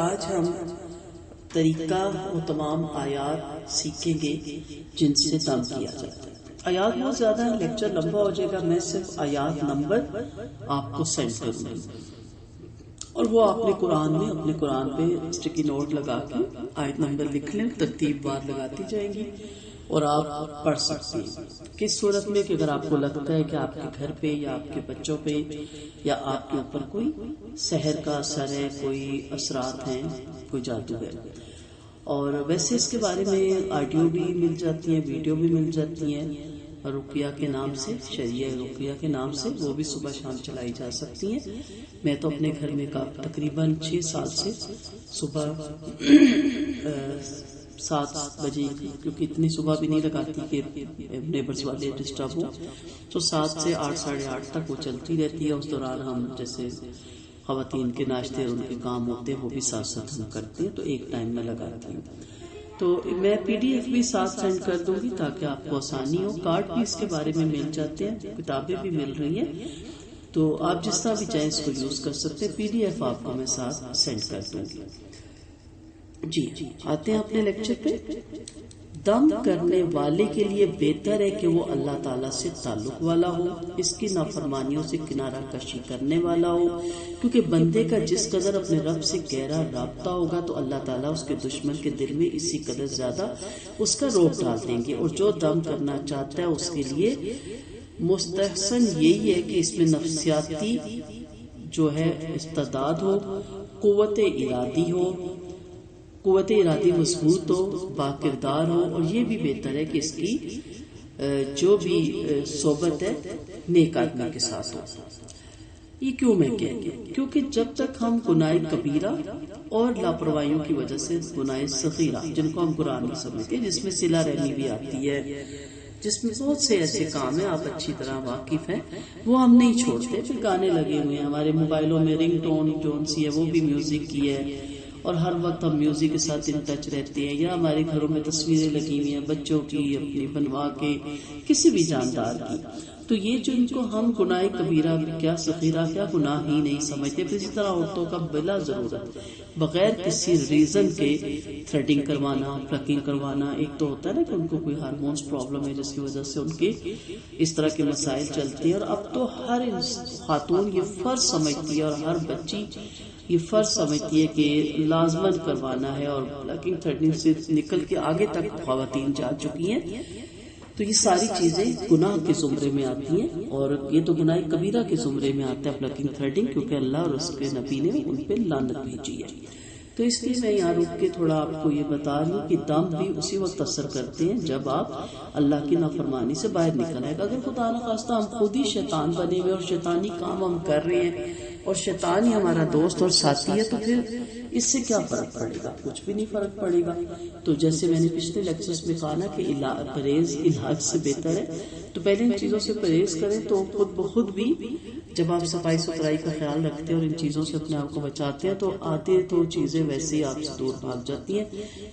آج ہم طریقہ و تمام آیات سیکھیں گے جن سے دم کیا جاتا ہے۔ آیات بہت زیادہ ہے، لیکچر لمبا ہو جائے گا، میں صرف آیات نمبر آپ کو سینڈ کروں گی اور وہ آپ نے اپنے قرآن پہ اسٹکی نوٹ لگا کے آیت نمبر لکھ لیں، ترتیب بار لگاتی جائیں گی اور آپ پڑھ سکتے ہیں۔ کس صورت میں کہ اگر آپ کو لگتا ہے کہ آپ کے گھر پہ یا آپ کے بچوں پہ یا آپ کے اوپر کوئی سحر کا اثر ہے، کوئی اثرات ہیں، کوئی جادو ہے۔ اور ویسے اس کے بارے میں آڈیو بھی مل جاتی ہیں، ویڈیو بھی مل جاتی ہیں رقیہ کے نام سے، شریعہ رقیہ کے نام سے، وہ بھی صبح شام چلائی جا سکتی ہیں۔ میں تو اپنے گھر میں تقریباً 6 سال سے صبح 7 بجے، کیونکہ اتنی صبح بھی نہیں لگاتی کہ نیبرز والے ڈسٹرب ہوں، تو 7 سے 8، 8:30 تک وہ چلتی رہتی ہے۔ اس دوران ہم جیسے خواتین کے ناشتے اور ان کے کام ہوتے ہیں وہ بھی ساتھ ساتھ ہم کرتے ہیں، تو ایک ٹائم میں لگاتی ہوں۔ تو میں PDF بھی ساتھ سینڈ کر دوں گی تاکہ آپ کو آسانی ہو۔ کارڈ بھی اس کے بارے میں مل جاتے ہیں، کتابیں بھی مل رہی ہیں، تو آپ جس طرح بھی چاہیں اس کو یوز کر سکتے ہیں۔ PDF آپ کو میں ساتھ سینڈ کر دوں گی۔ جی آتے ہیں اپنے لیکچر پہ۔ دم کرنے والے کے لیے بہتر ہے کہ وہ اللہ تعالیٰ سے تعلق والا ہو، اس کی نافرمانیوں سے کنارہ کشی کرنے والا ہو، کیونکہ بندے کا جس قدر اپنے رب سے گہرا رابطہ ہوگا تو اللہ تعالیٰ اس کے دشمن کے دل میں اسی قدر زیادہ اس کا روب ڈال دیں گے۔ اور جو دم کرنا چاہتا ہے اس کے لیے مستحسن یہی ہے کہ اس میں نفسیاتی جو ہے استعداد ہو، قوت ارادی مضبوط ہو، باکردار ہو، اور یہ بھی بہتر ہے کہ اس کی جو بھی صحبت ہے نیک آدمی کے ساتھ ہو۔ یہ کیوں میں کہہ گیا؟ کیونکہ جب تک ہم گناہ کبیرہ اور لاپرواہیوں کی وجہ سے گناہ صغیرہ، جن کو ہم گناہ نہیں سمجھتے، جس میں صلہ رحمی بھی آتی ہے، جس میں بہت سے ایسے کام ہیں، آپ اچھی طرح واقف ہیں، وہ ہم نہیں چھوڑتے۔ پھر گانے لگے ہوئے ہیں ہمارے موبائلوں میں، رنگ ٹون جون سی ہے وہ بھی میوزک کی ہے، اور ہر وقت ہم میوزک کے ساتھ ان ٹچ رہتے ہیں، یا ہمارے گھروں میں تصویریں لگی ہوئی ہیں بچوں کی اپنی بنوا کے، کسی بھی جاندار کی۔ تو یہ جن کو ہم گناہ کبیرہ کیا صغیرہ کیا گناہ ہی نہیں سمجھتے۔ پھر اسی طرح عورتوں کا بلا ضرورت بغیر کسی ریزن کے تھریڈنگ کروانا، پلکنگ کروانا، ایک تو ہوتا ہے نا کہ ان کو کوئی ہارمونز پرابلم ہے جس کی وجہ سے ان کے اس طرح کے مسائل چلتے ہیں، اور اب تو ہر خاتون یہ فرض سمجھتی ہے اور ہر بچی یہ فرض سمجھتی ہے کہ لازمن کروانا ہے، اور پلکنگ تھریڈنگ سے نکل کے آگے تک خواتین جا چکی ہیں۔ تو یہ ساری چیزیں گناہ کے زمرے میں آتی ہیں، اور یہ تو گناہ کبیرہ کے زمرے میں آتا ہے پلکنگ تھریڈنگ، کیونکہ اللہ اور اس کے نبی نے ان پہ لعنت بھیجی ہے۔ تو اس لیے میں یہاں رک کے تھوڑا آپ کو یہ بتا رہی ہوں کہ دم بھی اسی وقت اثر کرتے ہیں جب آپ اللہ کی نافرمانی سے باہر نکل آئے گا۔ اگر خدا نخواستہ ہم خود ہی شیطان بنے ہوئے اور شیطانی کام ہم کر رہے ہیں اور شیطان ہی ہمارا دوست اور ساتھی ہے، تو پھر اس سے کیا فرق پڑے گا؟ کچھ بھی نہیں فرق پڑے گا۔ تو جیسے میں نے پچھلے لیکچرز میں کہا نا کہ پرہیز علاج سے بہتر ہے، تو پہلے ان چیزوں سے پرہیز کریں تو خود بخود بھی جب آپ صفائی ستھرائی کا خیال رکھتے ہیں اور ان چیزوں سے اپنے آپ کو بچاتے ہیں تو آتے تو چیزیں ویسے ہی آپ سے دور بھاگ جاتی ہیں،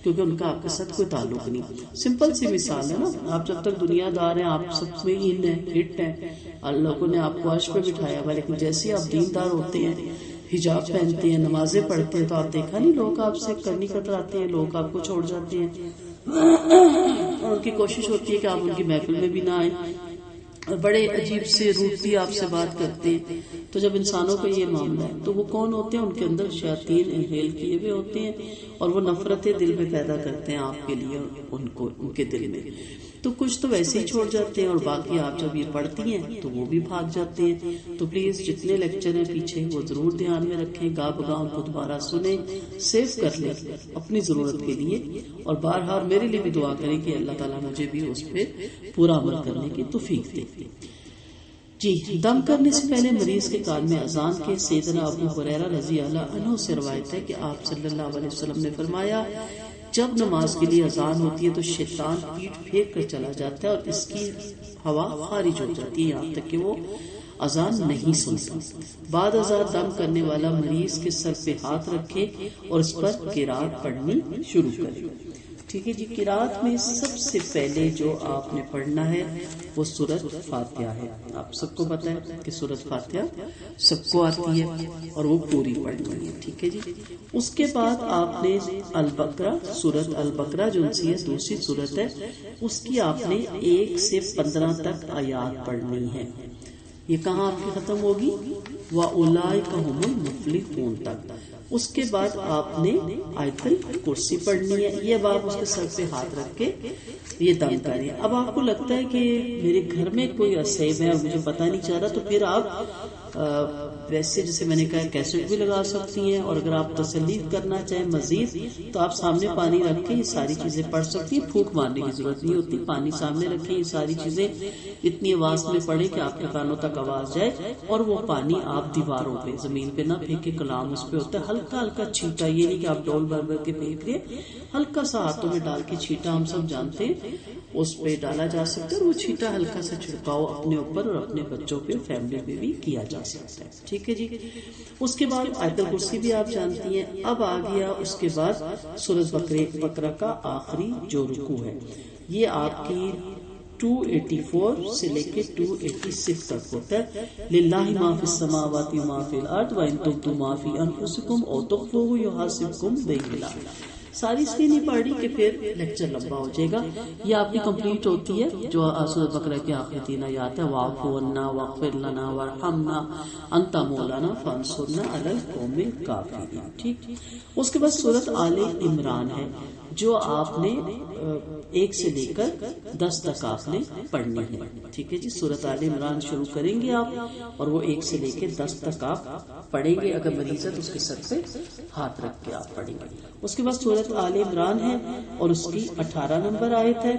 کیونکہ ان کا آپ کے ساتھ کوئی تعلق نہیں۔ سمپل سی مثال ہے نا، آپ جب تک دنیا دار ہیں، آپ سب میں ان ہیں، ہٹ ہیں، لوگوں نے آپ کو عرش پہ بٹھایا ہوا، لیکن جیسے ہی آپ دیندار ہوتے ہیں، حجاب پہنتے ہیں، نمازیں پڑھتے ہیں، تو آپ دیکھا نہیں لوگ آپ سے کرنی کتراتے ہیں، لوگ آپ کو چھوڑ جاتے ہیں، اور ان کی کوشش ہوتی ہے کہ آپ ان کی محفل میں بھی نہ آئیں، اور بڑے عجیب سے روٹی آپ سے بات کرتے ہیں۔ تو جب انسانوں کا یہ معاملہ ہے تو وہ کون ہوتے ہیں؟ ان کے اندر شیاطین انہیل کیے ہوئے ہوتے ہیں، اور وہ نفرتیں دل میں پیدا کرتے ہیں آپ کے لیے اور ان کے دل میں۔ تو کچھ تو ویسے ہی چھوڑ جاتے ہیں، اور باقی آپ جب یہ پڑھتی ہیں تو وہ بھی بھاگ جاتے ہیں۔ تو پلیز جتنے لیکچر ہیں پیچھے وہ ضرور دھیان میں رکھیں، گاہ بگاہ ان کو دوبارہ سنیں، سیو کر لیں اپنی ضرورت کے لیے، اور بہرحال میرے لیے بھی دعا کریں کہ اللہ تعالیٰ مجھے بھی اس پہ پورا عمل کرنے کی توفیق دے۔ جی دم کرنے سے پہلے مریض کے کان میں اذان کے سیدنا ابو ہریرہ رضی اللہ عنہ سے روایت ہے کہ آپ صلی اللہ علیہ وسلم نے فرمایا، جب نماز کے لیے اذان ہوتی ہے تو شیطان پیٹ پھینک کر چلا جاتا ہے اور اس کی ہوا خارج ہو جاتی ہے یہاں تک کہ وہ اذان نہیں سنتا۔ بعد اذان دم کرنے والا مریض کے سر پہ ہاتھ رکھے اور اس پر قرات پڑھنی شروع کرے۔ ٹھیک ہے جی. قرات میں سب سے پہلے جو آپ نے پڑھنا ہے وہ سورۃ فاتحہ ہے. آپ سب کو پتہ ہے کہ سورۃ فاتحہ سب کو آتی ہے اور وہ پوری پڑھنی ہے. ٹھیک ہے جی. اس کے بعد آپ نے البقرہ، سورۃ البقرہ جو ہے دوسری سورت ہے، اس کی آپ نے 1 سے 15 تک آیات پڑھنی ہے. یہ کہاں آپ کی ختم ہوگی؟ وَأُولَٰئِکَ هُمُ الْمُفْلِحُونَ تک. اس کے بعد آپ نے آیت الکرسی پڑھنی ہے. یہ اب آپ اس کے سر پہ ہاتھ رکھ کے یہ دم کریں. اب آپ کو لگتا ہے کہ میرے گھر میں کوئی اسیب ہے اور مجھے پتہ نہیں چل رہا، تو پھر آپ ویسے جیسے میں نے کہا کیسٹ بھی لگا سکتی ہیں، اور اگر آپ تسلی کرنا چاہیں مزید تو آپ سامنے پانی رکھ کے یہ ساری چیزیں پڑھ سکتی ہیں. پھونک مارنے کی ضرورت نہیں ہوتی، پانی سامنے رکھیں، یہ ساری چیزیں اتنی آواز میں پڑھیں کہ آپ کے کانوں تک آواز جائے، اور وہ پانی آپ دیواروں پہ، زمین پہ نہ پھینکے. کلام اس پہ ہوتا ہے، ہلکا ہلکا چھینٹا، یہ نہیں کہ آپ ڈول بھر بھر کے پھینک رہے، ہلکا سا ہاتھوں میں ڈال کے چھینٹا، ہم سب جانتے ہیں اس پہ ڈالا جا سکتا ہے، اور وہ چھینٹا ہلکا سا چھڑکاؤ اپنے اوپر اور اپنے بچوں پہ، فیملی پہ بھی کیا جا سکتا ہے. ٹھیک ہے جی. اس کے بعد آیت الکرسی بھی آپ جانتی ہیں. اب آ گیا اس کے بعد سورۃ بقرہ کا آخری جو رکوع ہے، یہ آپ کی 284 سے لے کے 286 تک ہوتا ہے. للہ ما فی السماوات و ما فی الارض وان تبدوا ما فی انفسکم او تخفوہ یحاسبکم بہ اللہ. ساری اس لیے نہیں پڑھ رہی کہ پھر لیکچر لمبا ہو جائے گا. یہ آپ کی کمپلیٹ ہوتی ہے جو سورۃ بقرہ کی آخری 3 آیات ہے. واعف عنا واغفر لنا وارحمنا انت مولانا فانصرنا علی القوم الکافرین. ٹھیک. اس کے بعد سورۃ آل عمران ہے جو آپ نے 1 سے لے کر 10 تک آپ نے پڑھنی ہے. ٹھیک ہے جی. سورۃ آل عمران شروع کریں گے آپ، اور وہ 1 سے لے کے 10 تک آپ پڑھیں گے. اگر مریض ہے تو اس کے سر پہ ہاتھ رکھ کے آپ پڑھیں گے. اس کے بعد سورۃ آل عمران ہے اور اس کی 18 نمبر آیت ہے،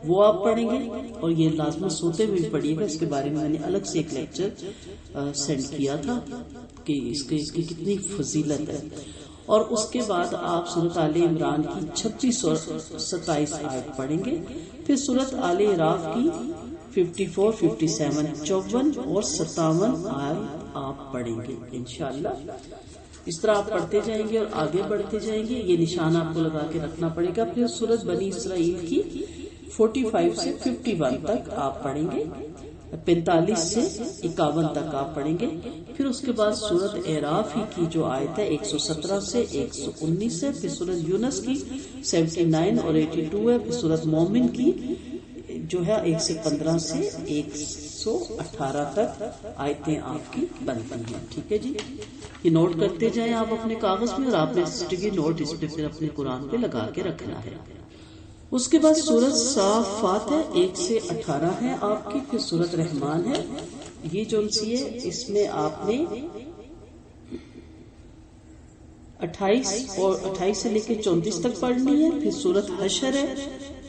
وہ آپ پڑھیں گے. اور یہ لازماً سوتے ہوئے بھی پڑھیے گا، اس کے بارے میں نے الگ سے ایک لیکچر سینڈ کیا تھا کہ اس کی کتنی فضیلت ہے. اور اس کے بعد آپ سورۃ آل عمران کی 26 اور 27 آیت پڑھیں گے. پھر سورۃ آل عراف کی 54، 57، 54 اور 57 آیت آپ پڑھیں گے انشاءاللہ. اس طرح آپ پڑھتے جائیں گے اور آگے بڑھتے جائیں گے. یہ نشان آپ کو لگا کے رکھنا پڑے گا. پھر سورۃ بنی اسرائیل کی 45 سے 51 تک آپ پڑھیں گے. 45 سے 51 تک آپ پڑھیں گے. پھر اس کے بعد سورۃ اعراف ہی کی جو آیت ہے 117 سے 119 ہے. پھر سورۃ یونس کی 79 اور 82 ہے. پھر سورۃ مومن کی جو ہے 1 سے 15 سے 118 تک آیتیں آپ کی بنتی ہیں. ٹھیک ہے جی. یہ نوٹ کرتے جائیں آپ اپنے کاغذ میں، اور آپ نے اسٹڈی نوٹ اس پہ پھر اپنے قرآن پہ لگا کے رکھنا ہے. اس کے بعد سورۃ صافات ہے 1 سے 18 ہے آپ کی. پھر سورۃ رحمان ہے، یہ جو سی ہے اس میں آپ نے 28 سے لے کے 34 تک پڑھنی ہے. پھر سورۃ حشر ہے،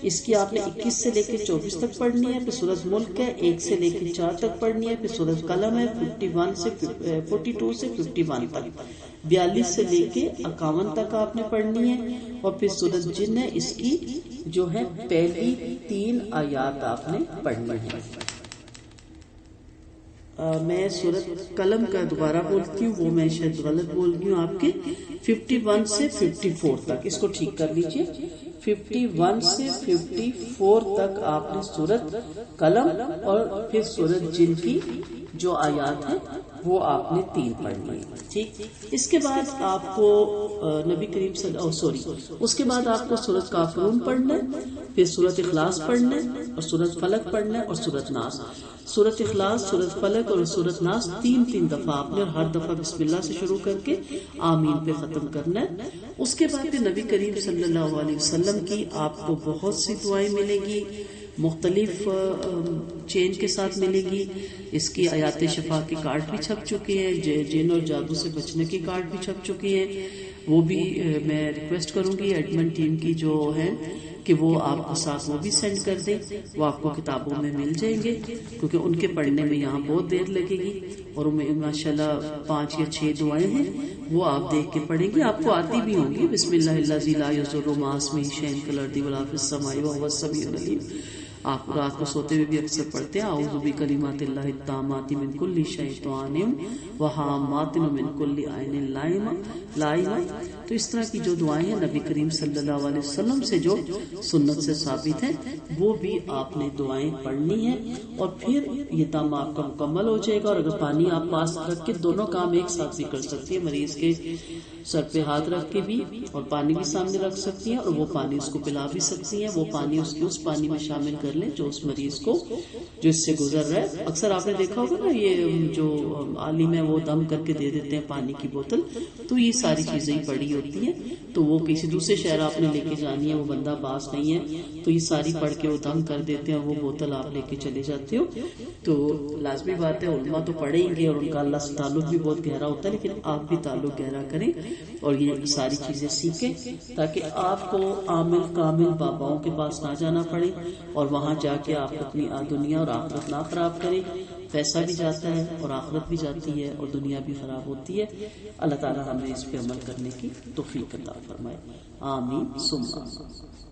اس کی آپ نے 21 سے لے کے 24 تک پڑھنی ہے. پھر سورۃ ملک ہے 1 سے لے کے 4 تک پڑھنی ہے. پھر سورۃ قلم ہے 42 سے 51 تک، 42 سے لے کے 51 تک آپ نے پڑھنی ہے. اور پھر سورۃ جن ہے، اس کی جو ہے پہلی 3 آیات آپ نے پڑھنی ہے. میں سورۃ قلم کا دوبارہ بولتی ہوں، وہ میں شاید غلط بول گئی ہوں آپ کے. 51 سے 54 تک اس کو ٹھیک کر لیجئے. 51 سے 54 تک آپ نے سورۃ قلم اور پھر سورۃ جن کی جو آیات ہیں وہ آپ نے 3 پڑھنی ہے. ٹھیک. اس کے بعد آپ کو نبی کریم اس کے بعد آپ کو سورۃ کافرون پڑھنا ہے. پھر سورۃ اخلاص پڑھنا ہے اور سورۃ فلق پڑھنا ہے اور سورۃ ناس. سورۃ اخلاص، سورۃ فلق اور سورۃ ناس 3 دفعہ آپ نے، اور ہر دفعہ بسم اللہ سے شروع کر کے آمین پہ ختم کرنا ہے. اس کے بعد پھر نبی کریم صلی اللہ علیہ وسلم کی آپ کو بہت سی دعائیں ملے گی، مختلف چین کے ساتھ ملے گی. اس کی آیات شفا کے کارڈ بھی چھپ چکے ہیں، جن اور جادو سے بچنے کے کارڈ بھی چھپ چکے ہیں. وہ بھی میں ریکویسٹ کروں گی ایڈمن ٹیم کی جو ہے کہ وہ آپ کو ساتھ وہ بھی سینڈ کر دیں. وہ آپ کو کتابوں میں مل جائیں گے کیونکہ ان کے پڑھنے میں یہاں بہت دیر لگے گی. اور ماشاءاللہ 5 یا 6 دعائیں ہیں، وہ آپ دیکھ کے پڑھیں گے. آپ کو آتی بھی ہوں گی. بسم اللہ الذی لا یضر مع اسمہ شیء فی الارض ولا فی السماء وهو السمیع العلیم. آپ رات کو سوتے ہوئے بھی اکثر پڑھتے ہیں اعوذ بکلمات اللہ التامات من کل شیطان وہامات من کل عین لائمہ. تو اس طرح کی جو دعائیں ہیں نبی کریم صلی اللہ علیہ وسلم سے جو سنت سے ثابت ہیں وہ بھی آپ نے دعائیں پڑھنی ہیں، اور پھر یہ دم آپ کا مکمل ہو جائے گا. اور اگر پانی آپ پاس رکھ کے دونوں کام ایک ساتھ بھی کر سکتی ہے، مریض کے سر پہ ہاتھ رکھ کے بھی اور پانی بھی سامنے رکھ سکتی ہیں، اور وہ پانی اس کو پلا بھی سکتی ہیں. وہ پانی اس پانی میں شامل کر لیں جو اس مریض کو جو اس سے گزر رہا ہے. اکثر آپ نے دیکھا ہوگا نا یہ جو عالم ہے وہ دم کر کے دے دیتے ہیں پانی کی بوتل، تو یہ ساری چیزیں ہی پڑی ہوتی ہیں. تو وہ کسی دوسرے شہر آپ نے لے کے جانی ہے، وہ بندہ پاس نہیں ہے، تو یہ ساری پڑھ کے وہ دم کر دیتے ہیں، وہ بوتل آپ لے کے چلے جاتے ہو. تو لازمی بات ہے علماء تو پڑھیں گے اور ان کا اللہ سے تعلق بھی بہت گہرا ہوتا ہے، لیکن آپ بھی تعلق گہرا کریں اور یہ ساری چیزیں سیکھیں تاکہ آپ کو عامل کامل باباؤں کے پاس نہ جانا پڑے اور وہاں جا کے آپ اپنی دنیا اور آخرت نہ خراب کریں. پیسہ بھی جاتا ہے اور آخرت بھی جاتی ہے اور دنیا بھی خراب ہوتی ہے. اللہ تعالی ہمیں اس پہ عمل کرنے کی توفیق عطا فرمائے. آمین ثم آمین.